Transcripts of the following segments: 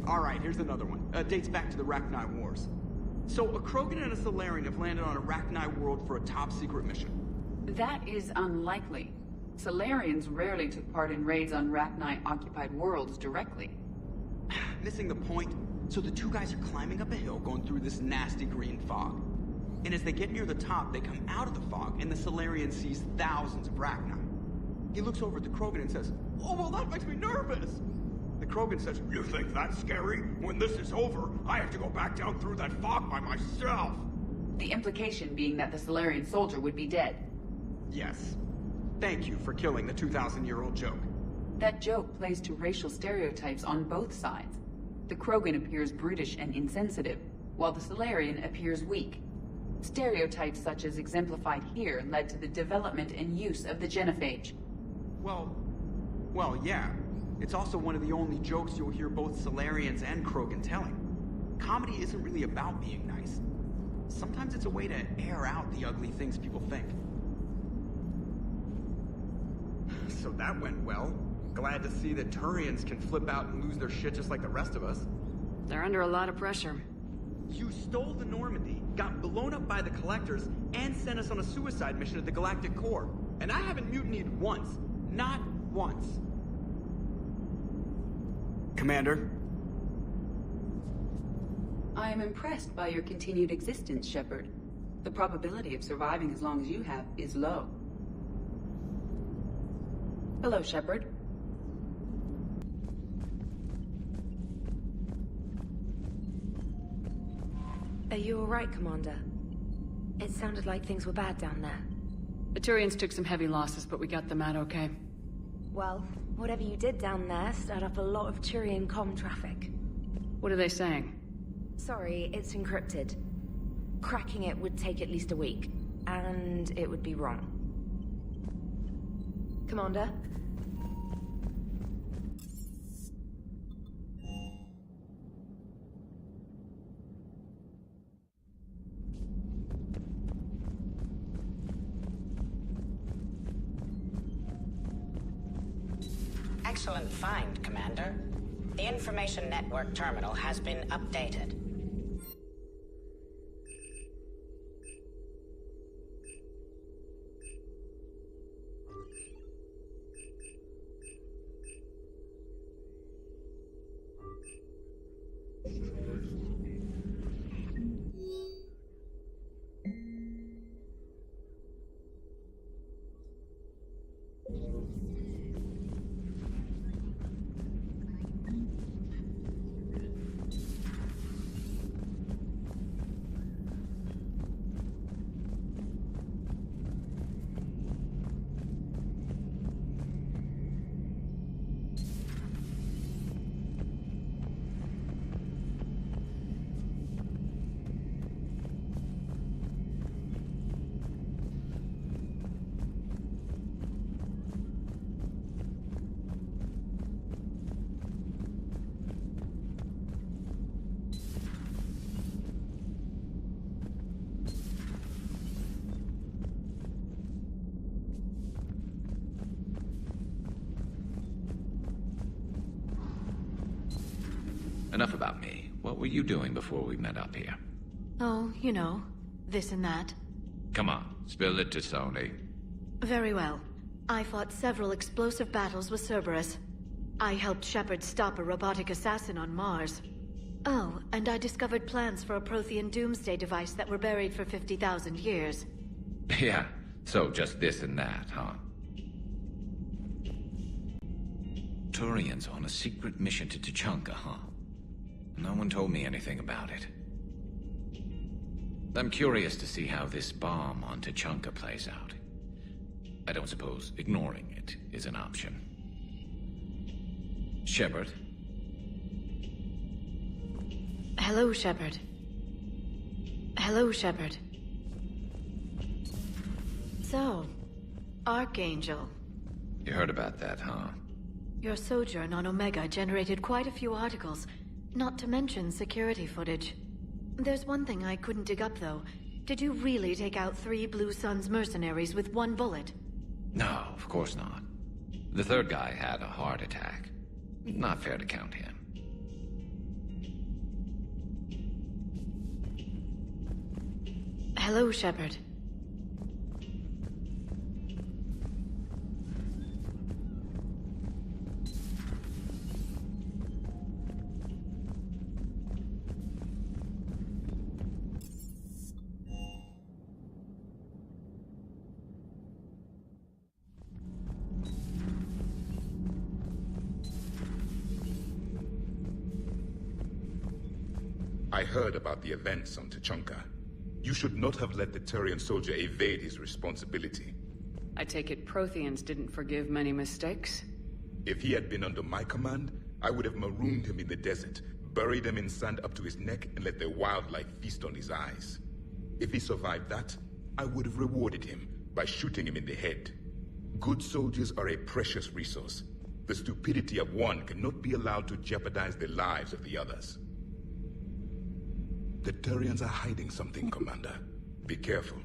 Alright, here's another one. Dates back to the Rachni Wars. So, a Krogan and a Solarian have landed on a Rachni world for a top-secret mission. That is unlikely. Solarians rarely took part in raids on Rachni-occupied worlds directly. Missing the point? So the two guys are climbing up a hill going through this nasty green fog. And as they get near the top, they come out of the fog, and the Solarian sees thousands of Rachni. He looks over at the Krogan and says, "Oh, well, that makes me nervous!" The Krogan says, "You think that's scary? When this is over, I have to go back down through that fog by myself!" The implication being that the Solarian soldier would be dead. Yes. Thank you for killing the 2,000-year-old joke. That joke plays to racial stereotypes on both sides. The Krogan appears brutish and insensitive, while the Solarian appears weak. Stereotypes such as exemplified here led to the development and use of the genophage. Well, yeah. It's also one of the only jokes you'll hear both Solarians and Krogan telling. Comedy isn't really about being nice. Sometimes it's a way to air out the ugly things people think. So that went well. Glad to see that Turians can flip out and lose their shit just like the rest of us. They're under a lot of pressure. You stole the Normandy, got blown up by the Collectors, and sent us on a suicide mission at the Galactic Core. And I haven't mutinied once. Not once. Commander? I am impressed by your continued existence, Shepard. The probability of surviving as long as you have is low. Hello, Shepard. Are you alright, Commander? It sounded like things were bad down there. The Turians took some heavy losses, but we got them out okay. Well, whatever you did down there stirred up a lot of Turian comm traffic. What are they saying? Sorry, it's encrypted. Cracking it would take at least a week, and it would be wrong. Commander? Excellent find, Commander. The information network terminal has been updated. Enough about me. What were you doing before we met up here? Oh, you know, this and that. Come on, spill it to Sony. Very well. I fought several explosive battles with Cerberus. I helped Shepard stop a robotic assassin on Mars. Oh, and I discovered plans for a Prothean doomsday device that were buried for 50,000 years. Yeah, so just this and that, huh? Turians on a secret mission to Tuchanka, huh? No one told me anything about it. I'm curious to see how this bomb on Tuchanka plays out. I don't suppose ignoring it is an option. Shepard? Hello, Shepard. Hello, Shepard. So, Archangel. You heard about that, huh? Your sojourn on Omega generated quite a few articles, not to mention security footage. There's one thing I couldn't dig up, though. Did you really take out 3 Blue Suns mercenaries with 1 bullet? No, of course not. The third guy had a heart attack. Not fair to count him. Hello, Shepard. I heard about the events on Tuchanka. You should not have let the Turian soldier evade his responsibility. I take it Protheans didn't forgive many mistakes? If he had been under my command, I would have marooned him in the desert, buried him in sand up to his neck, and let the wildlife feast on his eyes. If he survived that, I would have rewarded him by shooting him in the head. Good soldiers are a precious resource. The stupidity of one cannot be allowed to jeopardize the lives of the others. The Turians are hiding something, Commander. Be careful.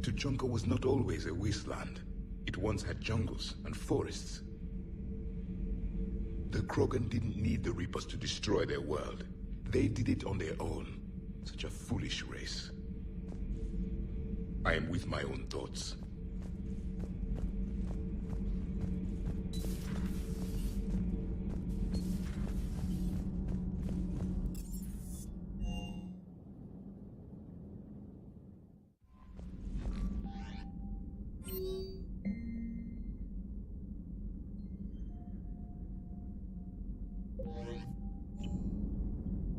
Tuchanka was not always a wasteland. It once had jungles and forests. The Krogan didn't need the Reapers to destroy their world. They did it on their own. Such a foolish race. I am with my own thoughts.